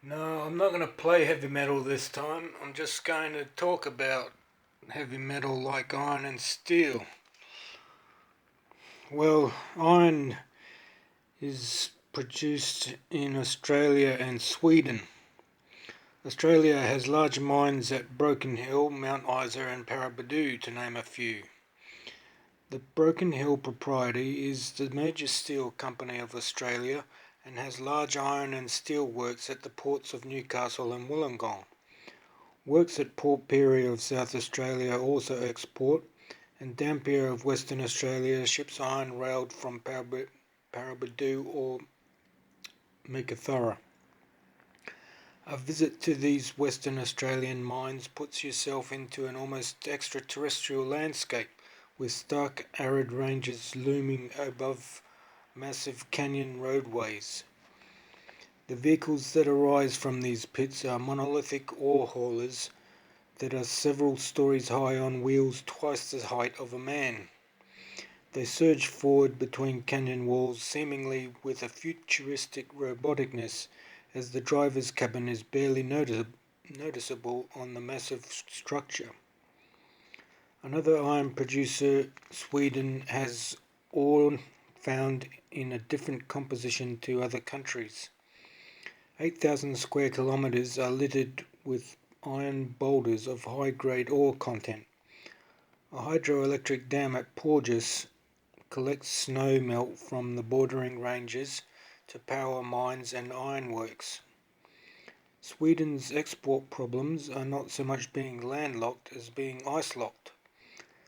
No, I'm not going to play heavy metal this time. I'm just going to talk about heavy metal like iron and steel. Well, iron is produced in Australia and Sweden. Australia has large mines at Broken Hill, Mount Isa, and Paraburdoo, to name a few. The Broken Hill Proprietary is the major steel company of Australia and has large iron and steel works at the ports of Newcastle and Wollongong. Works at Port Pirie of South Australia also export, and Dampier of Western Australia ships iron railed from Paraburdoo or Meekatharra. A visit to these Western Australian mines puts yourself into an almost extraterrestrial landscape, with stark arid ranges looming above massive canyon roadways. The vehicles that arise from these pits are monolithic ore haulers that are several stories high on wheels twice the height of a man. They surge forward between canyon walls seemingly with a futuristic roboticness, as the driver's cabin is barely noticeable on the massive structure. Another iron producer, Sweden, has ore found in a different composition to other countries. 8,000 square kilometres are littered with iron boulders of high-grade ore content. A hydroelectric dam at Porjus collects snow melt from the bordering ranges to power mines and ironworks. Sweden's export problems are not so much being landlocked as being ice-locked.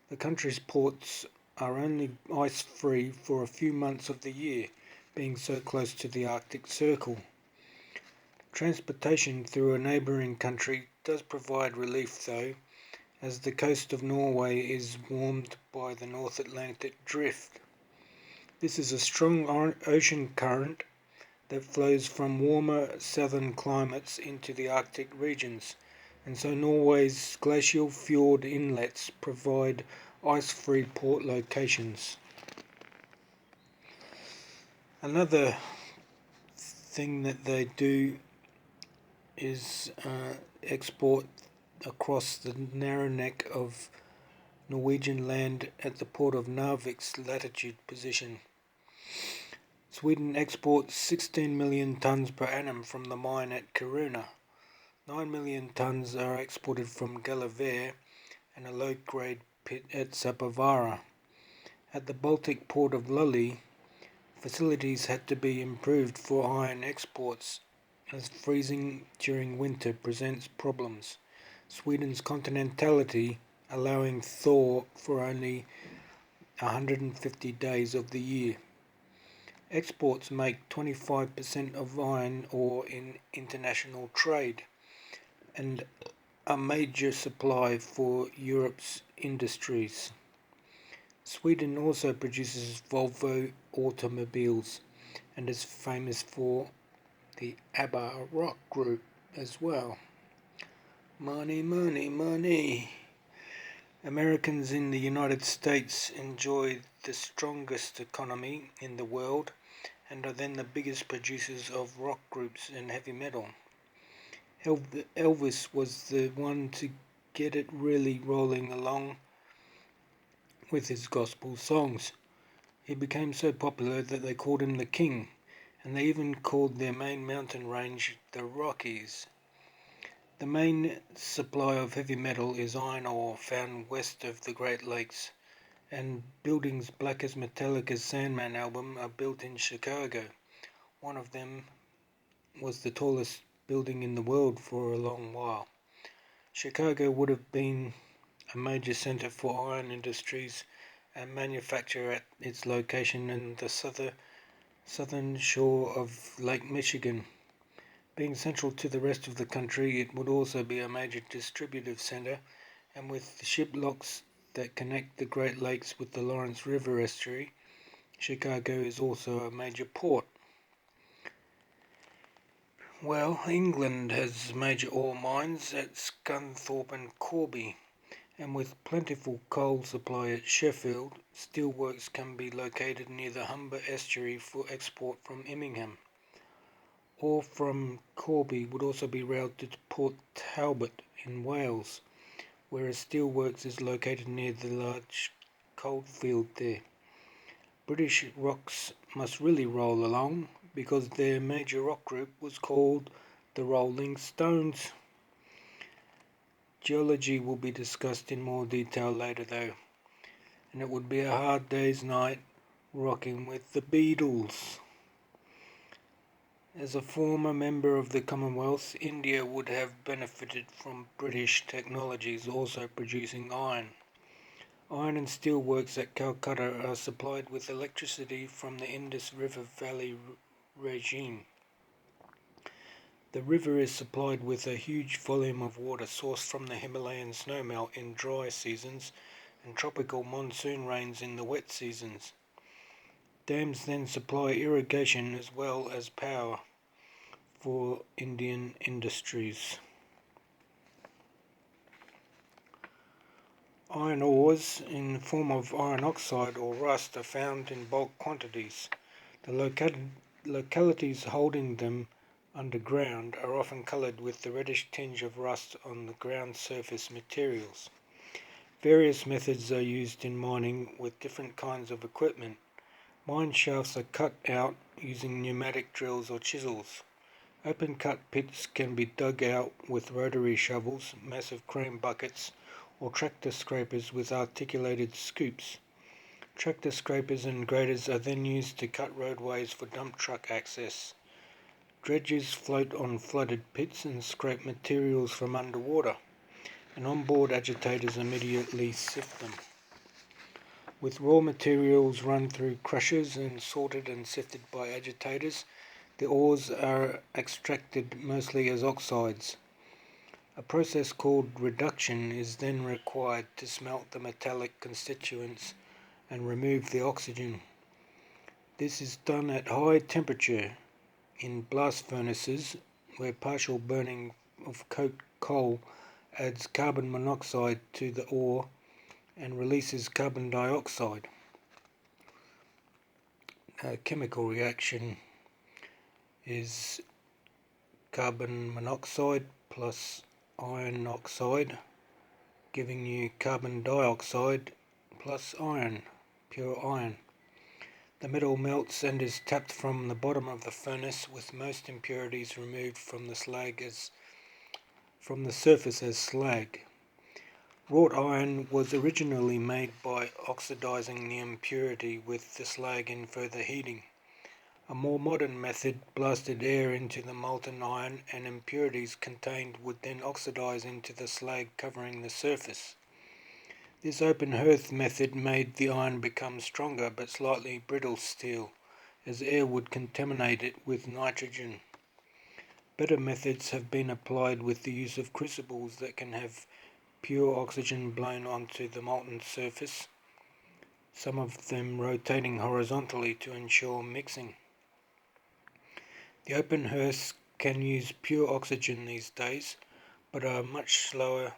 The country's ports are only ice-free for a few months of the year, being so close to the Arctic Circle. Transportation through a neighbouring country does provide relief though, as the coast of Norway is warmed by the North Atlantic Drift. This is a strong ocean current that flows from warmer southern climates into the Arctic regions, and so Norway's glacial fjord inlets provide ice-free port locations. Another thing that they do is export across the narrow neck of Norwegian land at the port of Narvik's latitude position. Sweden exports 16 million tonnes per annum from the mine at Kiruna. 9 million tonnes are exported from Gällivare and a low-grade pit at Sapavaara. At the Baltic port of Lully, facilities had to be improved for iron exports, as freezing during winter presents problems. Sweden's continentality allowing thaw for only 150 days of the year. Exports make 25% of iron ore in international trade and a major supply for Europe's industries. Sweden also produces Volvo automobiles and is famous for the ABBA rock group as well. Money, money, money. Americans in the United States enjoy the strongest economy in the world and are then the biggest producers of rock groups and heavy metal. Elvis was the one to get it really rolling along with his gospel songs. He became so popular that they called him the King, and they even called their main mountain range the Rockies. The main supply of heavy metal is iron ore found west of the Great Lakes, and buildings Black as Metallica's Sandman album are built in Chicago. One of them was the tallest building in the world for a long while. Chicago would have been a major centre for iron industries and manufacture at its location in the southern shore of Lake Michigan. Being central to the rest of the country, it would also be a major distributive centre, and with the ship locks that connect the Great Lakes with the Lawrence River estuary, Chicago is also a major port. Well, England has major ore mines at Scunthorpe and Corby, and with plentiful coal supply at Sheffield, steelworks can be located near the Humber estuary for export from Immingham. Ore from Corby would also be routed to Port Talbot in Wales, where a steelworks is located near the large coalfield there. British rocks must really roll along, because their major rock group was called the Rolling Stones. Geology will be discussed in more detail later though, and it would be a hard day's night rocking with the Beatles. As a former member of the Commonwealth, India would have benefited from British technologies also producing iron. Iron and steel works at Calcutta are supplied with electricity from the Indus River Valley regime. The river is supplied with a huge volume of water sourced from the Himalayan snowmelt in dry seasons and tropical monsoon rains in the wet seasons. Dams then supply irrigation as well as power for Indian industries. Iron ores in the form of iron oxide or rust are found in bulk quantities. The localities holding them underground are often coloured with the reddish tinge of rust on the ground surface materials. Various methods are used in mining with different kinds of equipment. Mine shafts are cut out using pneumatic drills or chisels. Open cut pits can be dug out with rotary shovels, massive crane buckets, or tractor scrapers with articulated scoops. Tractor scrapers and graders are then used to cut roadways for dump truck access. Dredges float on flooded pits and scrape materials from underwater, and onboard agitators immediately sift them. With raw materials run through crushers and sorted and sifted by agitators, the ores are extracted mostly as oxides. A process called reduction is then required to smelt the metallic constituents and remove the oxygen. This is done at high temperature in blast furnaces, where partial burning of coke coal adds carbon monoxide to the ore and releases carbon dioxide. A chemical reaction is carbon monoxide plus iron oxide, giving you carbon dioxide plus iron, pure iron. The metal melts and is tapped from the bottom of the furnace, with most impurities removed from the surface as slag. Wrought iron was originally made by oxidizing the impurity with the slag in further heating. A more modern method blasted air into the molten iron, and impurities contained would then oxidize into the slag covering the surface. This open hearth method made the iron become stronger but slightly brittle steel, as air would contaminate it with nitrogen. Better methods have been applied with the use of crucibles that can have pure oxygen blown onto the molten surface, some of them rotating horizontally to ensure mixing. The open hearths can use pure oxygen these days, but are much slower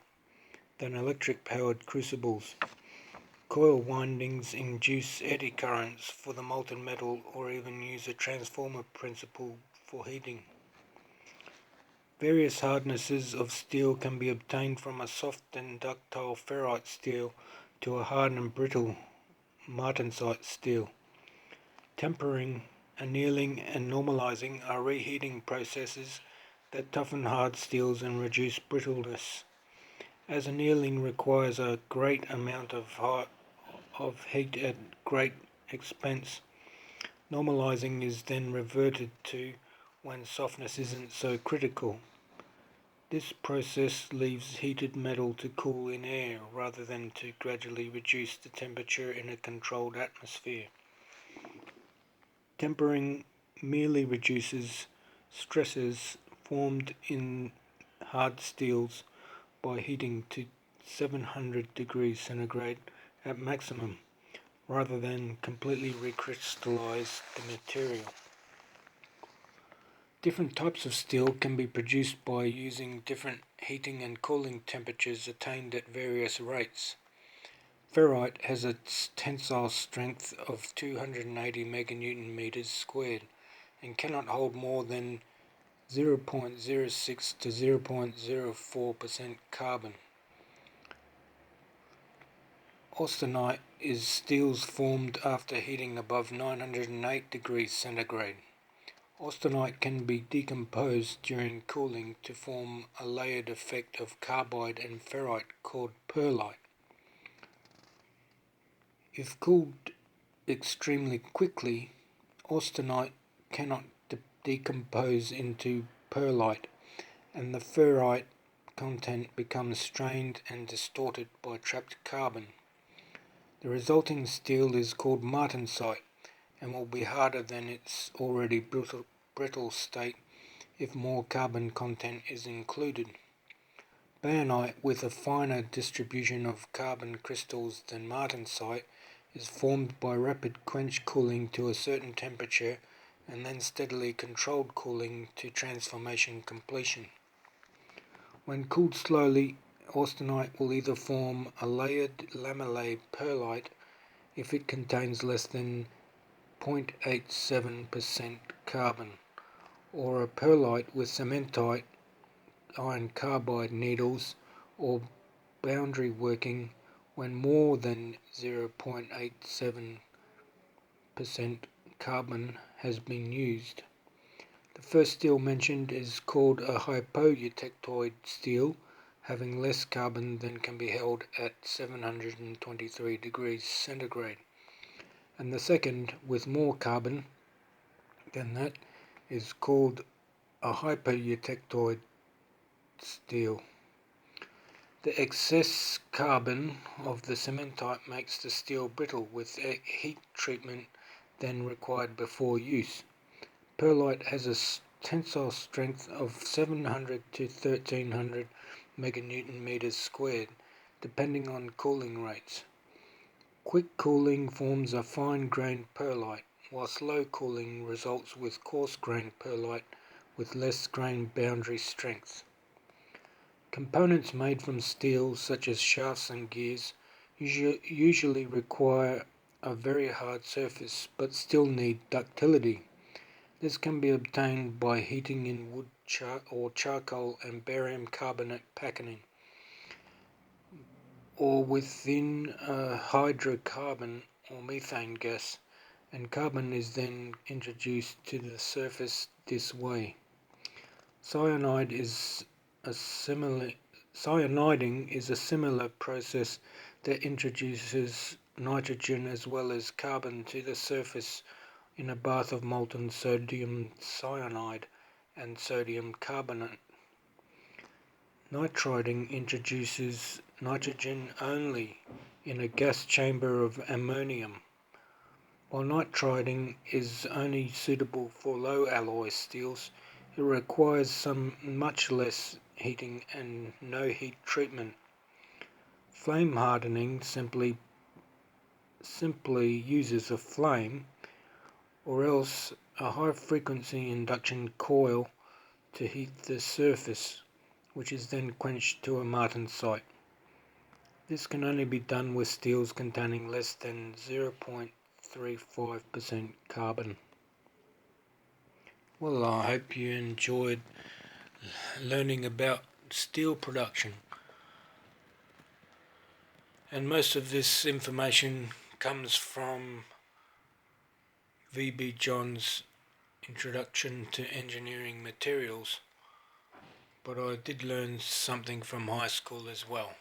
than electric-powered crucibles. Coil windings induce eddy currents for the molten metal, or even use a transformer principle for heating. Various hardnesses of steel can be obtained from a soft and ductile ferrite steel to a hard and brittle martensite steel. Tempering, annealing and normalizing are reheating processes that toughen hard steels and reduce brittleness. As annealing requires a great amount of heat at great expense, normalizing is then reverted to when softness isn't so critical. This process leaves heated metal to cool in air rather than to gradually reduce the temperature in a controlled atmosphere. Tempering merely reduces stresses formed in hard steels by heating to 700 degrees centigrade at maximum, rather than completely recrystallize the material. Different types of steel can be produced by using different heating and cooling temperatures attained at various rates. Ferrite has a tensile strength of 280 meganewton meters squared and cannot hold more than 0.06 to 0.04% carbon. Austenite is steels formed after heating above 908 degrees centigrade. Austenite can be decomposed during cooling to form a layered effect of carbide and ferrite called pearlite. If cooled extremely quickly, austenite cannot decompose into pearlite, and the ferrite content becomes strained and distorted by trapped carbon. The resulting steel is called martensite and will be harder than its already brittle state if more carbon content is included. Bayanite, with a finer distribution of carbon crystals than martensite, is formed by rapid quench cooling to a certain temperature and then steadily controlled cooling to transformation completion. When cooled slowly, austenite will either form a layered lamellae pearlite if it contains less than 0.87% carbon, or a pearlite with cementite iron carbide needles, or boundary working when more than 0.87% carbon has been used. The first steel mentioned is called a hypoeutectoid steel, having less carbon than can be held at 723 degrees centigrade, and the second, with more carbon than that, is called a hypoeutectoid steel. The excess carbon of the cementite makes the steel brittle with heat treatment then required before use. Pearlite has a tensile strength of 700 to 1300 meganewton meters squared, depending on cooling rates. Quick cooling forms a fine-grained pearlite, while slow cooling results with coarse-grained pearlite with less grain boundary strength. Components made from steel, such as shafts and gears, usually require a very hard surface but still need ductility. This can be obtained by heating in wood or charcoal and barium carbonate packing, or within hydrocarbon or methane gas, and carbon is then introduced to the surface this way. Cyaniding is a similar process that introduces nitrogen as well as carbon to the surface in a bath of molten sodium cyanide and sodium carbonate. Nitriding introduces nitrogen only in a gas chamber of ammonium, while nitriding is only suitable for low alloy steels. It requires much less heating and no heat treatment. Flame hardening simply uses a flame or else a high frequency induction coil to heat the surface, which is then quenched to a martensite. This can only be done with steels containing less than 0.35% carbon. Well, I hope you enjoyed learning about steel production. And most of this information comes from V.B. Johns' Introduction to Engineering Materials, but I did learn something from high school as well.